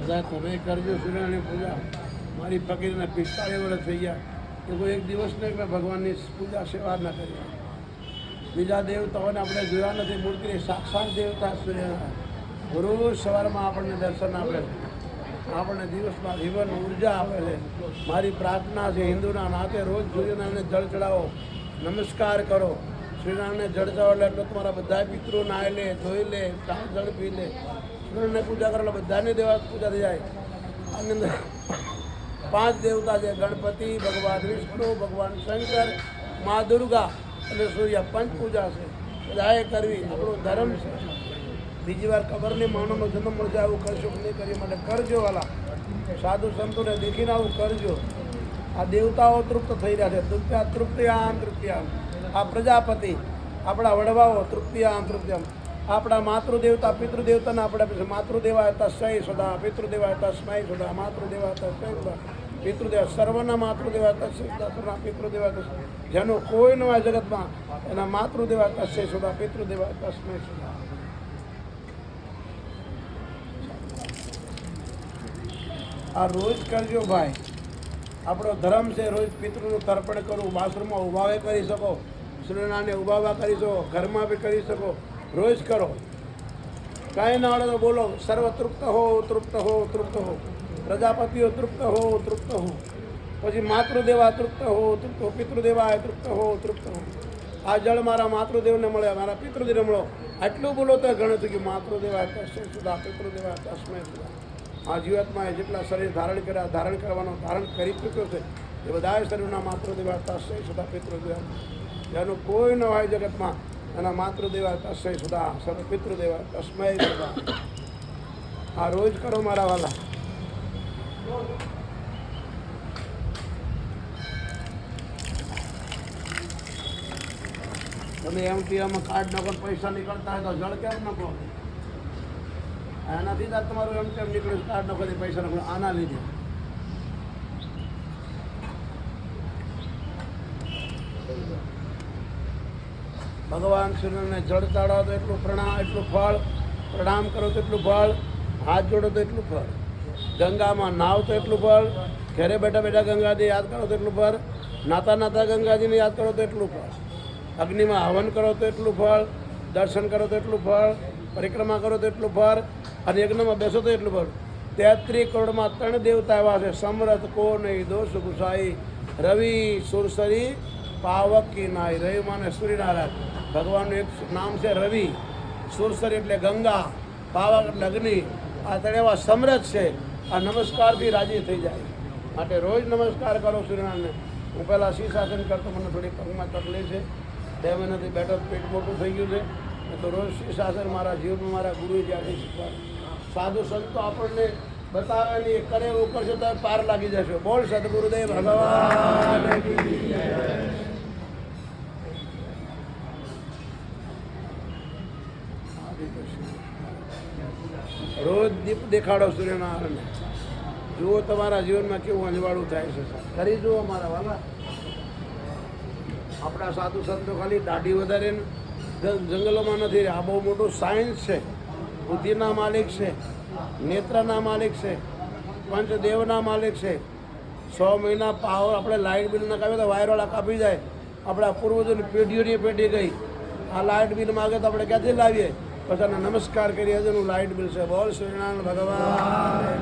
બધા તમે કરજો સૂર્યનારાયણની પૂજા. મારી ફકીરને 45 વર્ષ થઈ ગયા કે કોઈ એક દિવસ ને મેં ભગવાનની પૂજા સેવા ન કરી. બીજા દેવતાઓને આપણે જોયા નથી, મૂર્તિની સાક્ષાત દેવતા સૂર્યનારાયણ રોજ સવારમાં આપણને દર્શન આપે છે, આપણને દિવસમાં જીવન ઉર્જા આપે છે. મારી પ્રાર્થના છે હિન્દુના નાતે રોજ સૂર્યનારાયણને જળ ચડાવો, નમસ્કાર કરો. સૂર્યનારાયણને જળ ચડાવો એટલે તમારા બધા પિતૃ નાહી લે, ધોઈ લે, જળ પી લે. સૂર્યને પૂજા કરો એટલે બધાની દેવા પૂજા થઈ જાય. આની અંદર 5 દેવતા છે: ગણપતિ, ભગવાન વિષ્ણુ, ભગવાન શંકર, મા દુર્ગા અને સૂર્ય. પંચ પૂજા છે, બધાએ કરવી, આપણો ધર્મ છે. બીજી વાર ખબર નહીં માનવનો જન્મ મળશે આવું કરશો નહીં કરી માટે કરજો. વાલા સાધુ સંતોને દેખીને આવું કરજો. આ દેવતાઓ તૃપ્ત થઈ રહ્યા છે. તૃપ્તિયામ તૃપ્તિયામ. આ પ્રજાપતિ આપણા વડવાઓ તૃપ્તિયામ તૃપ્તિયામ. આપણા માતૃદેવતા પિતૃદેવતાને આપણે માતૃદેવા તસ્મૈ સદા, પિતૃદેવા તસ્મૈ સદા, માતૃદેવા તસ્મૈ સદા, પિતૃદેવ સર્વના માતૃદેવા તસ્મૈ સદા, સર્વના પિતૃદેવા તસ્મૈ. જેનો કોઈ ન હોય જગતમાં એના માતૃદેવા તસ્મૈ સદા, પિતૃદેવા તસ્મૈ સદા. આ રોજ કરજો ભાઈ, આપણો ધર્મ છે. રોજ પિતૃનું તર્પણ કરવું. બાથરૂમમાં ઉભાવે કરી શકો, સૂર્યનારાયણને ઉભાવા કરી શકો, ઘરમાં બી કરી શકો. રોજ કરો, કાંઈ ના આવડે તો બોલો સર્વ તૃપ્ત હો, તૃપ્ત હો, તૃપ્ત હો. પ્રજાપતિઓ તૃપ્ત હો, તૃપ્ત હો. પછી માતૃદેવા તૃપ્ત હો, તૃપ્ત હો. પિતૃદેવા તૃપ્ત હો, તૃપ્ત હો. આ જળ મારા માતૃદેવને મળે, મારા પિતૃદેવને મળો. આટલું બોલો તો ઘણું થયું કે માતૃદેવા તસ્મૈ સુધા, પિતૃદેવા તસ્મૈ સુધા. આ જીવાત્માએ જેટલા શરીર ધારણ કર્યા, ધારણ કરવાનો ધારણ કરી ચૂક્યો છે એ બધા શરીરના માતૃદેવા તસ્મૈ સુધા, પિતૃદેવા. જેનું કોઈ ન હોય જગતમાં એના માતૃદેવા તસ્મૈ સુધા, સર્વ પિતૃદેવા તસ્મૈ સુધા. આ રોજ કરો મારા વાલા. તમે એમટીઆમાં કાર્ડ નાખો, પૈસા નીકળતા હોય તો જળ કેમ નાખો? એનાથી જ તમારું એમટીએમ નીકળ્યું. કાર્ડ નાખો પૈસા નાખો, આના લીધે. ભગવાન સૂર્યને જળ ચાડો તો એટલું એટલું ફળ, પ્રણામ કરો તો એટલું ફળ, હાથ જોડો તો એટલું ફળ, ગંગામાં નાવ તો એટલું ફળ, ઘરે બેઠા બેઠા ગંગાજી યાદ કરો તો એટલું ફળ, નાતા નાતા ગંગાજીને યાદ કરો તો એટલું ફળ, અગ્નિમાં હવન કરો તો એટલું ફળ, દર્શન કરો તો એટલું ફળ, પરિક્રમા કરો તો એટલું ફળ, અને યજ્ઞમાં બેસો તો એટલું ફળ. 33 કરોડમાં 3 દેવતા એવા છે: સમરથ કો નહીં, દોષ ગુસાઈ, રવિ સુરસરી, પાવક કી નાઈ. રવિ માને સૂર્યનારાયણ. ભગવાનનું એક નામ છે રવિ. સુરસરી એટલે ગંગા, પાવક એટલે અગ્નિ. આ 3 એવા સમરથ છે. આ નમસ્કારથી રાજી થઈ જાય. માટે રોજ નમસ્કાર કરો સૂર્યનારાયણને. હું પહેલાં શીર્ષાસન કરતો, મને થોડી પગમાં તકલીફ છે, 2 મહિનાથી બેઠો, પેટ મોટું થઈ ગયું છે. તો રોજ શીર્ષાસન મારા જીવનમાં મારા ગુરુએ જ્યાંથી શીખવાડ્યું. સાધુ સંતો આપણને બતાવે નહીં, કરે એવું કરશો તો પાર લાગી જશો. બોલ સદગુરુદેવ ભગવાન. રોજ દીપ દેખાડો સૂર્યનારાયણને. જુઓ તમારા જીવનમાં કેવું અંજવાળું થાય છે. કરી જુઓ મારા વાલા. આપણા સાધુ સંતો ખાલી દાઢી વધારે જંગલોમાં નથી રહ્યા. આ બહુ મોટું સાયન્સ છે. બુદ્ધિના માલિક છે, નેત્રના માલિક છે, પંચદેવના માલિક છે. 100 મહિના પાવર આપણે લાઇટ બિલ નખાવીએ તો વાયરવાળા કાપી જાય. આપણા પૂર્વજોની પેઢીઓની પેઢી ગઈ. આ લાઇટ બિલ માગે તો આપણે ક્યાંથી લાવીએ? પછી નમસ્કાર કરીએ. એનું લાઇટ બિલ છે. બોલ સૂર્યનારાયણ ભગવાન.